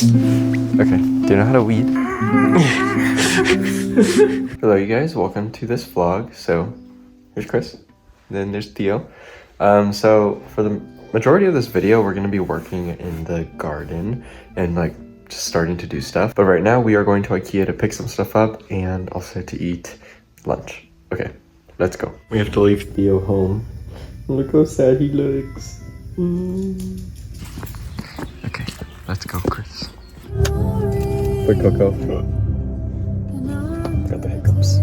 Okay, do you know how to weed? Hello you guys, welcome to this vlog. So, here's Chris, then there's Theo. So for the majority of this video, we're gonna be working in the garden and like just starting to do stuff. But right now we are going to IKEA to pick some stuff up and also to eat lunch. Okay, let's go. We have to leave Theo home. Look how sad he looks. Okay, let's go, Chris. Quick Coco. Got the hiccups.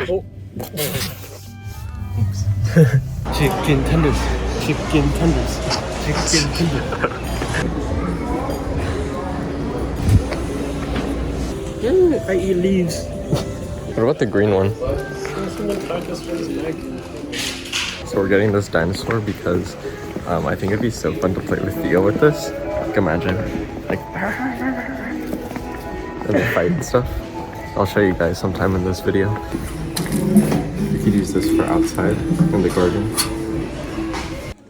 Oh. Oops. Chicken tenders. Chicken tenders. Chicken tenders. I eat leaves. What about the green one? So we're getting this dinosaur because I think it'd be so fun to play with Theo with this. Like imagine, like, and they fight and stuff. I'll show you guys sometime in this video. You could use this for outside in the garden.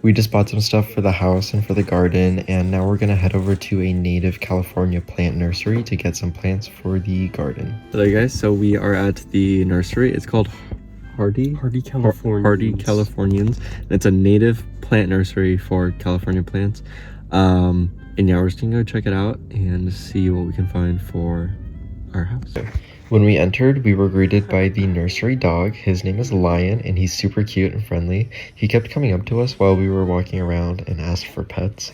We just bought some stuff for the house and for the garden, and now we're gonna head over to a native California plant nursery to get some plants for the garden. Hello guys, so we are at the nursery. It's called Hardy Californians. And it's a native plant nursery for California plants. And yeah, we're just gonna go check it out and see what we can find for our house. When we entered, we were greeted by the nursery dog. His name is Lion, and he's super cute and friendly. He kept coming up to us while we were walking around and asked for pets.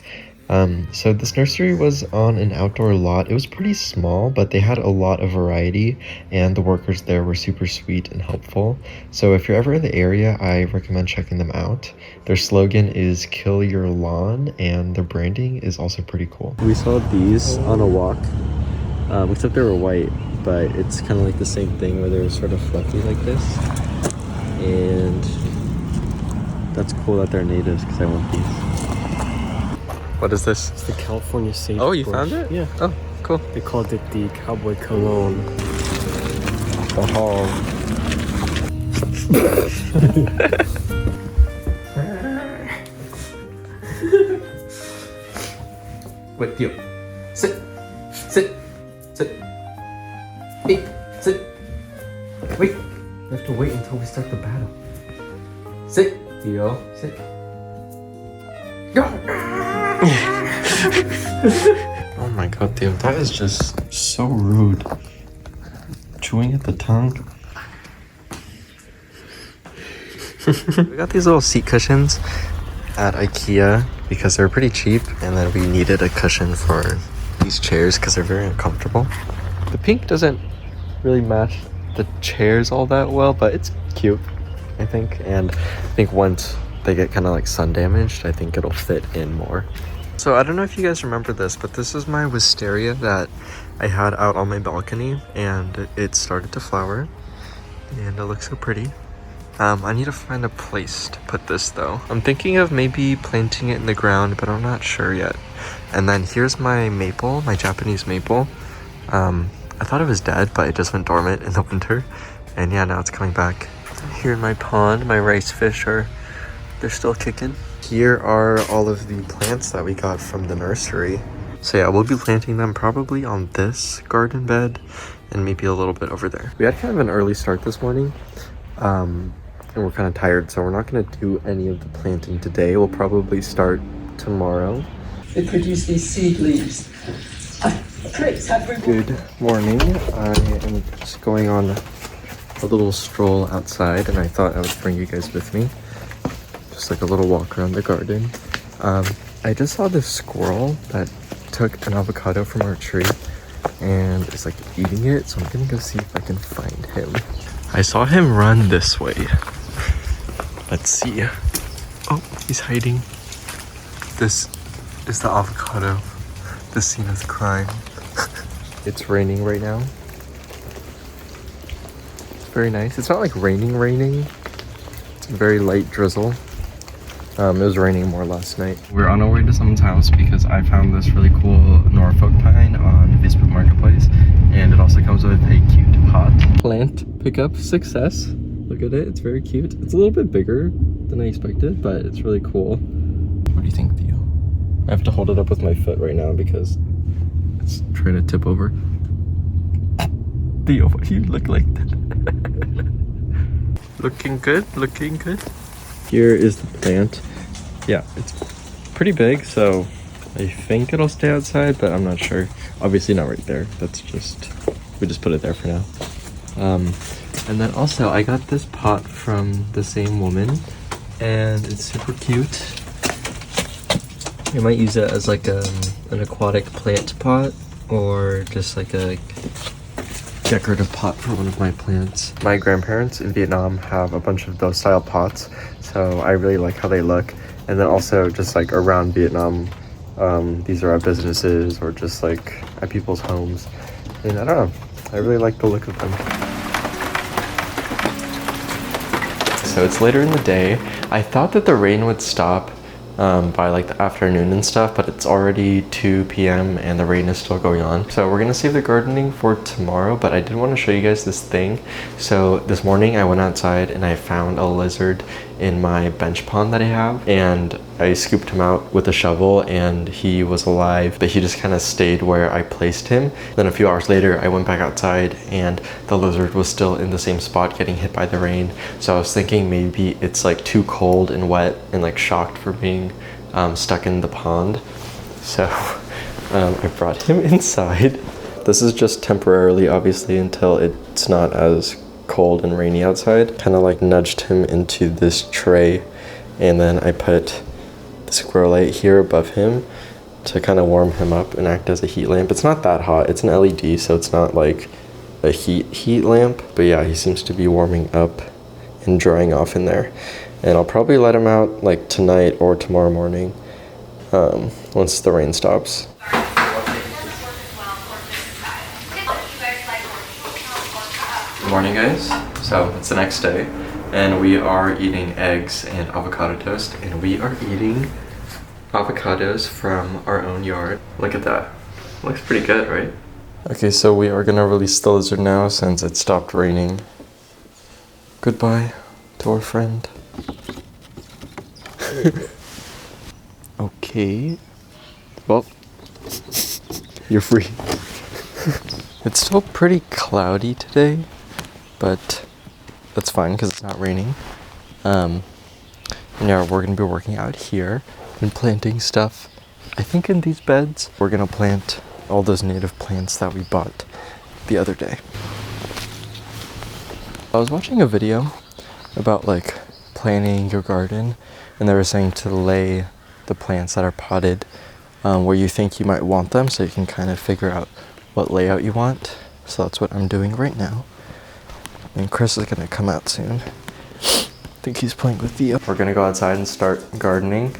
So this nursery was on an outdoor lot. It was pretty small, but they had a lot of variety, and the workers there were super sweet and helpful. So if you're ever in the area, I recommend checking them out. Their slogan is "Kill Your Lawn," and their branding is also pretty cool. We saw these on a walk, except they were white, but it's kind of like the same thing where they're sort of fluffy like this. And that's cool that they're natives because I want these. What is this? It's the California Sage. Oh, you Bush. found it? Yeah. Oh, cool. They called it the Cowboy Cologne. The hall. Wait, Theo. Sit. Sit. Sit. Hey, sit. Wait. We have to wait until we start the battle. Sit, Theo. Sit. Go. Oh my god, Theo, that is just so rude. Chewing at the tongue. We got these little seat cushions at IKEA because they're pretty cheap, and then we needed a cushion for these chairs because they're very uncomfortable. The pink doesn't really match the chairs all that well, but it's cute, I think. And I think once they get kind of like sun damaged, I think it'll fit in more. So I don't know if you guys remember this, but this is my wisteria that I had out on my balcony, and it started to flower, and it looks so pretty. I need to find a place to put this though. I'm thinking of maybe planting it in the ground, but I'm not sure yet. And then here's my maple, my Japanese maple. I thought it was dead, but it just went dormant in the winter. And yeah, now it's coming back. Here in my pond, my rice fish they're still kicking. Here are all of the plants that we got from the nursery. So yeah, we'll be planting them probably on this garden bed and maybe a little bit over there. We had kind of an early start this morning. And we're kind of tired, so we're not going to do any of the planting today. We'll probably start tomorrow. They produce these seed leaves. Good morning. I am just going on a little stroll outside, and I thought I would bring you guys with me. Just like a little walk around the garden. I just saw this squirrel that took an avocado from our tree and is like eating it, so I'm gonna go see if I can find him. I saw him run this way. Let's see. Oh, he's hiding. This is the avocado. The scene of the crime. It's raining right now. It's very nice. It's not like raining. It's a very light drizzle. It was raining more last night. We're on our way to someone's house because I found this really cool Norfolk pine on Facebook Marketplace, and it also comes with a cute pot. Plant pickup success. Look at it, it's very cute. It's a little bit bigger than I expected, but it's really cool. What do you think, Theo? I have to hold it up with my foot right now because It's trying to tip over. Theo, why do you look like that? Looking good, looking good. Here is the plant. Yeah, it's pretty big, so I think it'll stay outside, but I'm not sure. Obviously not right there. That's just, we just put it there for now. And then also I got this pot from the same woman, and it's super cute. I might use it as like an aquatic plant pot, or just like a decorative pot for one of my plants. My grandparents in Vietnam have a bunch of those style pots, so I really like how they look. And then also just like around Vietnam, these are at businesses or just like at people's homes. And I don't know, I really like the look of them. So it's later in the day. I thought that the rain would stop by like the afternoon and stuff, but it's already 2 p.m. and the rain is still going on. So we're gonna save the gardening for tomorrow, but I did want to show you guys this thing. So this morning I went outside and I found a lizard in my bench pond that I have, and I scooped him out with a shovel and he was alive, but he just kind of stayed where I placed him. Then a few hours later I went back outside and the lizard was still in the same spot getting hit by the rain. So I was thinking maybe it's like too cold and wet and like shocked for being stuck in the pond. So I brought him inside. This is just temporarily, obviously, until it's not as cold and rainy outside. Kind of like nudged him into this tray, and then I put the squirrel light here above him to kind of warm him up and act as a heat lamp. It's not that hot, it's an LED, so it's not like a heat lamp, but yeah, he seems to be warming up and drying off in there. And I'll probably let him out like tonight or tomorrow morning, once the rain stops. Good morning, guys. So it's the next day and we are eating eggs and avocado toast, and we are eating avocados from our own yard. Look at that. Looks pretty good, right? Okay, so we are gonna release the lizard now since it stopped raining. Goodbye to our friend. Okay. Well, you're free. It's still pretty cloudy today, but that's fine because it's not raining. And yeah, we're gonna be working out here and planting stuff. I think in these beds, we're gonna plant all those native plants that we bought the other day. I was watching a video about like planting your garden, and they were saying to lay the plants that are potted where you think you might want them, so you can kind of figure out what layout you want. So that's what I'm doing right now. And Chris is gonna come out soon. I think he's playing with Theo. We're gonna go outside and start gardening,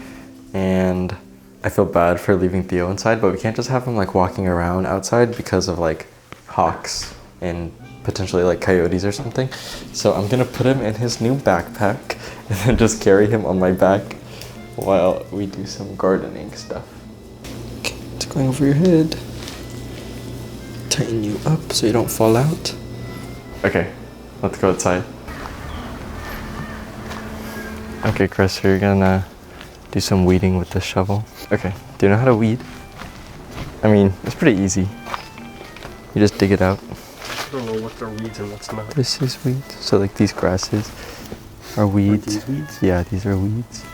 and I feel bad for leaving Theo inside, but we can't just have him like walking around outside because of like hawks and potentially like coyotes or something. So I'm gonna put him in his new backpack and then just carry him on my back while we do some gardening stuff. Okay, it's going over your head. Tighten you up so you don't fall out. Okay, let's go outside. Okay, Chris, so you're gonna do some weeding with this shovel. Okay, do you know how to weed? I mean, it's pretty easy. You just dig it out. I don't know what are weeds and what's not. This is weeds. So like these grasses are weeds. Are these weeds? Yeah, these are weeds.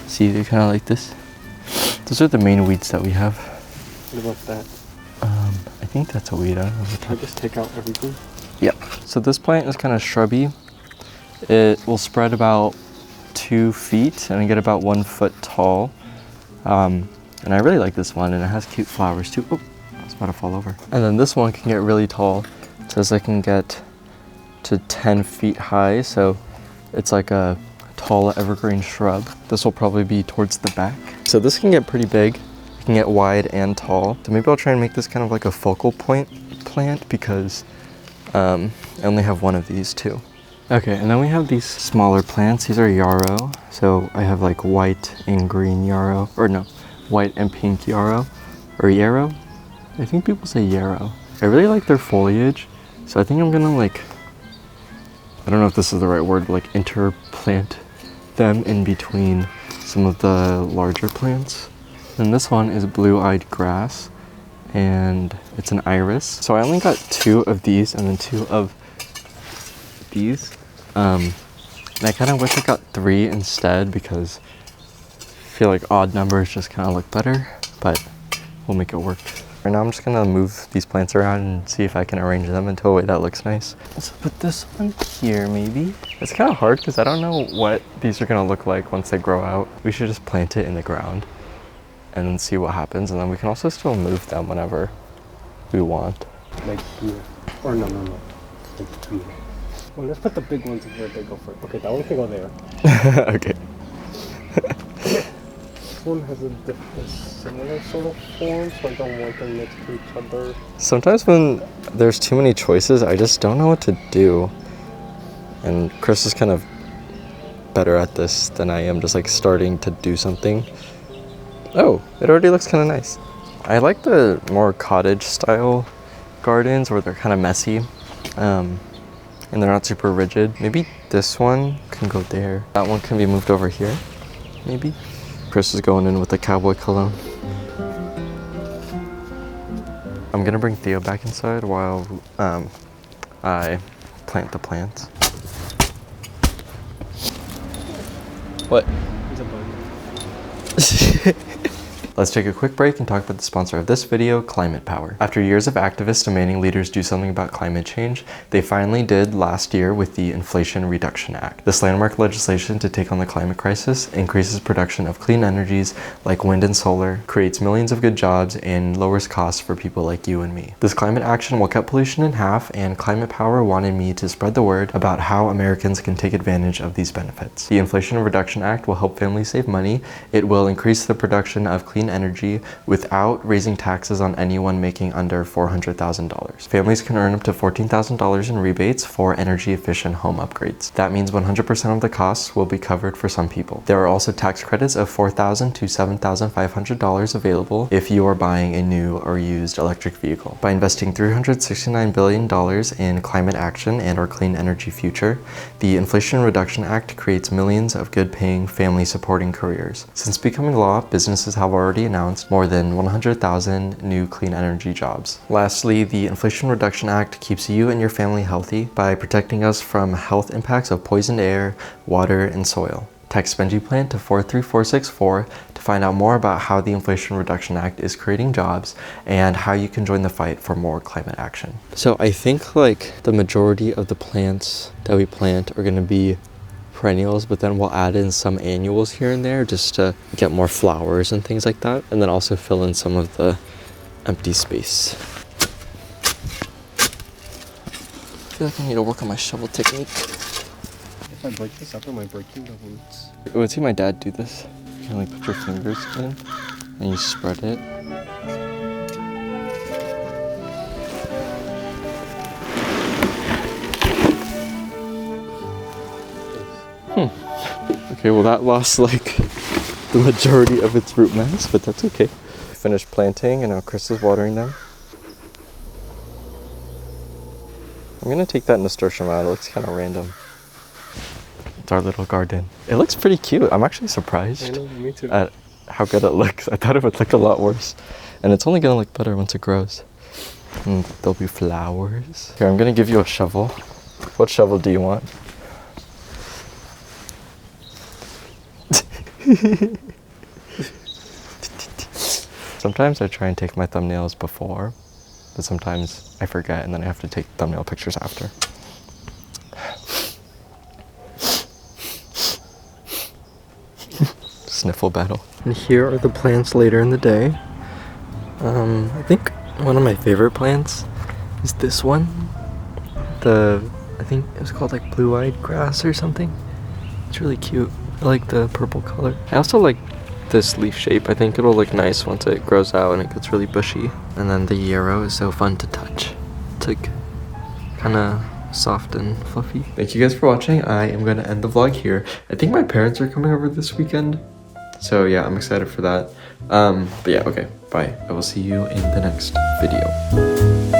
See, they're kind of like this. Those are the main weeds that we have. What about that? I think that's a weed. I don't know what Can I just take out everything? Yeah. So this plant is kind of shrubby. It will spread about 2 feet and get about 1 foot tall. And I really like this one, and it has cute flowers too. Oh, it's about to fall over. And then this one can get really tall. It says it can get to 10 feet high, so it's like a tall evergreen shrub. This will probably be towards the back. So this can get pretty big. It can get wide and tall. So maybe I'll try and make this kind of like a focal point plant, because I only have one of these too. Okay, and then we have these smaller plants. These are yarrow. So I have like white and green yarrow, or no, white and pink yarrow, or yarrow. I think people say yarrow. I really like their foliage, so I think I'm gonna like, I don't know if this is the right word, but like interplant them in between some of the larger plants. And this one is blue-eyed grass, and it's an iris. So I only got 2 of these and then 2 of these. And I kind of wish I got 3 instead because I feel like odd numbers just kind of look better, but we'll make it work. Right now I'm just gonna move these plants around and see if I can arrange them into a way that looks nice. Let's put this one here maybe. It's kind of hard because I don't know what these are gonna look like once they grow out. We should just plant it in the ground and then see what happens, and then we can also still move them whenever we want. Like here. Or no. Like here. Well, let's put the big ones where they go first. Okay, that one can go there. Okay. This one has a similar sort of form, so I don't want them next to each other. Sometimes when there's too many choices, I just don't know what to do. And Chris is kind of better at this than I am, just like starting to do something. Oh, it already looks kind of nice. I like the more cottage style gardens where they're kind of messy and they're not super rigid. Maybe this one can go there. That one can be moved over here, maybe. Chris is going in with the cowboy cologne. I'm gonna bring Theo back inside while I plant the plants. What? There's a bug. Let's take a quick break and talk about the sponsor of this video, Climate Power. After years of activists demanding leaders do something about climate change, they finally did last year with the Inflation Reduction Act. This landmark legislation to take on the climate crisis increases production of clean energies like wind and solar, creates millions of good jobs, and lowers costs for people like you and me. This climate action will cut pollution in half, and Climate Power wanted me to spread the word about how Americans can take advantage of these benefits. The Inflation Reduction Act will help families save money. It will increase the production of clean energy without raising taxes on anyone making under $400,000. Families can earn up to $14,000 in rebates for energy efficient home upgrades. That means 100% of the costs will be covered for some people. There are also tax credits of $4,000 to $7,500 available if you are buying a new or used electric vehicle. By investing $369 billion in climate action and our clean energy future, the Inflation Reduction Act creates millions of good paying, family supporting careers. Since becoming law, businesses have already announced more than 100,000 new clean energy jobs. Lastly, the Inflation Reduction Act keeps you and your family healthy by protecting us from health impacts of poisoned air, water, and soil. Text BENJIPLANT to 43464 to find out more about how the Inflation Reduction Act is creating jobs and how you can join the fight for more climate action. So I think like the majority of the plants that we plant are going to be perennials, but then we'll add in some annuals here and there just to get more flowers and things like that, and then also fill in some of the empty space. I feel like I need to work on my shovel technique. If I break this up, am I breaking the roots? I would see my dad do this. You can like put your fingers in and you spread it. Okay, well that lost like the majority of its root mass, but that's okay. Finished planting and now Chris is watering them. I'm gonna take that nasturtium out, it looks kind of random. It's our little garden. It looks pretty cute. I'm actually surprised Me too. at how good it looks. I thought it would look a lot worse. And it's only gonna look better once it grows. And there'll be flowers. Here, I'm gonna give you a shovel. What shovel do you want? Sometimes I try and take my thumbnails before, but sometimes I forget and then I have to take thumbnail pictures after. Sniffle battle. And here are the plants later in the day. I think one of my favorite plants is this one. I think it was called like blue-eyed grass or something. It's really cute. I like the purple color. I also like this leaf shape. I think it'll look nice once it grows out and it gets really bushy. And then the yarrow is so fun to touch. It's like kind of soft and fluffy. Thank you guys for watching. I am going to end the vlog here. I think my parents are coming over this weekend. So yeah, I'm excited for that. But yeah, okay, bye. I will see you in the next video.